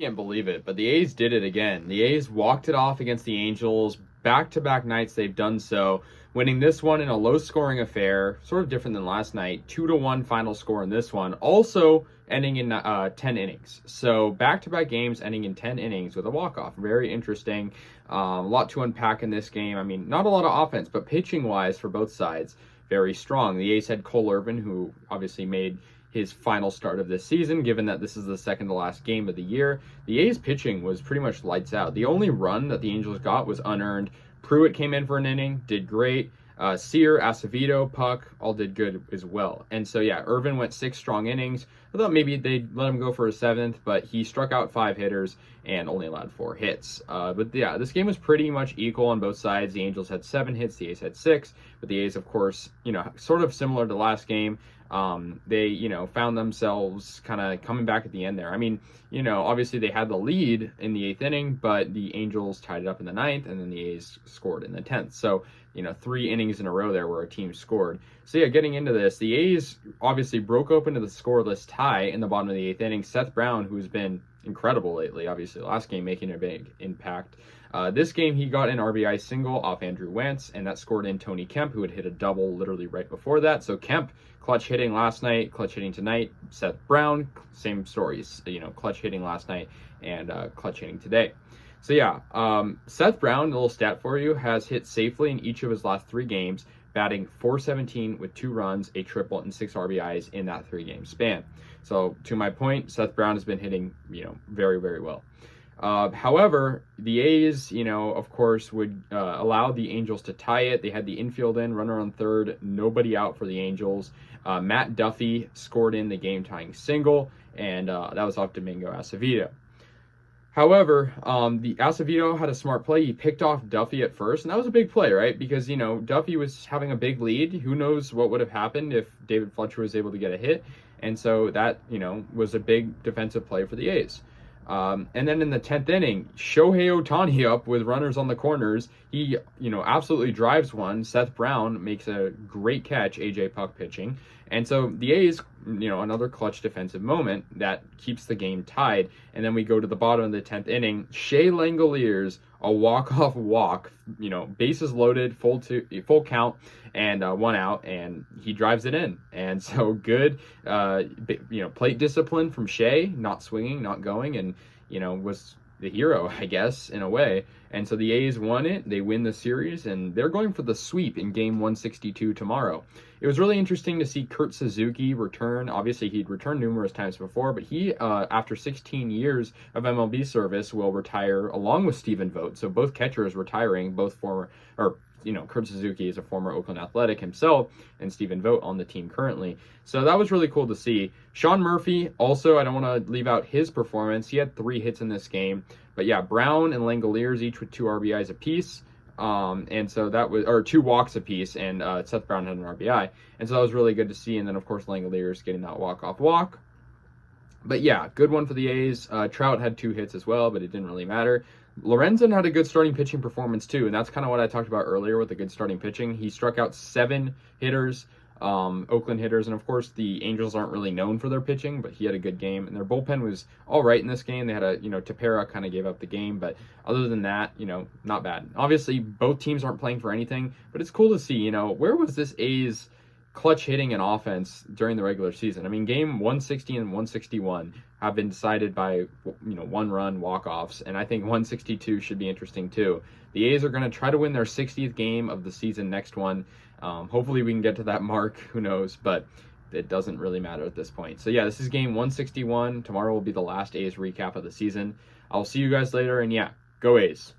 Can't believe it, but the A's did it again. The A's walked it off against the Angels. Back-to-back nights they've done so, winning this one in a low-scoring affair, sort of different than last night. 2-1 final score in this one, also ending in 10 innings. So back-to-back games ending in 10 innings with a walk-off. Very interesting. A lot to unpack in this game. I mean, not a lot of offense, but pitching-wise for both sides, very strong. The A's had Cole Irvin, who obviously made his final start of this season, given that this is the second to last game of the year. The A's pitching was pretty much lights out. The only run that the Angels got was unearned. Pruitt came in for an inning, did great. Sear, Acevedo, Puck all did good as well. And so, yeah, Irvin went 6 strong innings. I thought maybe they'd let him go for a 7th, but he struck out 5 hitters and only allowed 4 hits. But yeah, this game was pretty much equal on both sides. The Angels had 7 hits, the A's had 6, but the A's, of course, sort of similar to last game. They, found themselves kind of coming back at the end there. I mean, obviously they had the lead in the 8th inning, but the Angels tied it up in the 9th, and then the A's scored in the 10th. So, 3 innings in a row there where a team scored. So yeah, getting into this, the A's obviously broke open to the scoreless tie in the bottom of the 8th inning. Seth Brown, who's been incredible lately, obviously last game making a big impact. This game, he got an RBI single off Andrew Wentz, and that scored in Tony Kemp, who had hit a double literally right before that. So Kemp, clutch hitting last night, clutch hitting tonight. Seth Brown, same stories, clutch hitting last night and clutch hitting today. So yeah, Seth Brown, a little stat for you, has hit safely in each of his last 3 games, batting .417 with 2 runs, a triple, and 6 RBIs in that 3-game span. So to my point, Seth Brown has been hitting, very, very well. However, the A's, of course, would allow the Angels to tie it. They had the infield in, runner on third, nobody out for the Angels. Matt Duffy scored in the game-tying single, and that was off Domingo Acevedo. However, the Acevedo had a smart play. He picked off Duffy at first, and that was a big play, right? Because, Duffy was having a big lead. Who knows what would have happened if David Fletcher was able to get a hit. And so that, was a big defensive play for the A's. And then in the 10th inning, Shohei Ohtani up with runners on the corners. He, absolutely drives one. Seth Brown makes a great catch, AJ Puck pitching. And so the A's, another clutch defensive moment that keeps the game tied. And then we go to the bottom of the 10th inning. Shea Langoliers, a walk-off walk, bases loaded, full count, and 1 out, and he drives it in. And so good, plate discipline from Shea, not swinging, not going, and, was the hero, I guess, in a way. And so the A's won it. They win the series, and they're going for the sweep in game 162 tomorrow. It was really interesting to see Kurt Suzuki return. Obviously, he'd returned numerous times before, but he, after 16 years of MLB service, will retire along with Stephen Vogt. So both catchers retiring, both former, Kurt Suzuki is a former Oakland Athletic himself, and Stephen Vogt on the team currently. So that was really cool to see. Sean Murphy, also, I don't want to leave out his performance. He had 3 hits in this game. But yeah, Brown and Langoliers each with 2 RBIs apiece. And so that was, or 2 walks apiece, and Seth Brown had an RBI. And so that was really good to see. And then, of course, Langoliers getting that walk-off walk. But yeah, good one for the A's. Trout had 2 hits as well, but it didn't really matter. Lorenzen had a good starting pitching performance too, and that's kind of what I talked about earlier with the good starting pitching. He struck out 7 hitters, Oakland hitters, and of course the Angels aren't really known for their pitching, but he had a good game, and their bullpen was all right in this game. They had a, Tepera kind of gave up the game, but other than that, not bad. Obviously, both teams aren't playing for anything, but it's cool to see, where was this A's clutch hitting and offense during the regular season? I mean, game 160 and 161 have been decided by, 1-run walk-offs, and I think 162 should be interesting too. The A's are going to try to win their 60th game of the season next one. Hopefully we can get to that mark, who knows, but it doesn't really matter at this point. So yeah, this is game 161. Tomorrow will be the last A's recap of the season. I'll see you guys later, and yeah, go A's.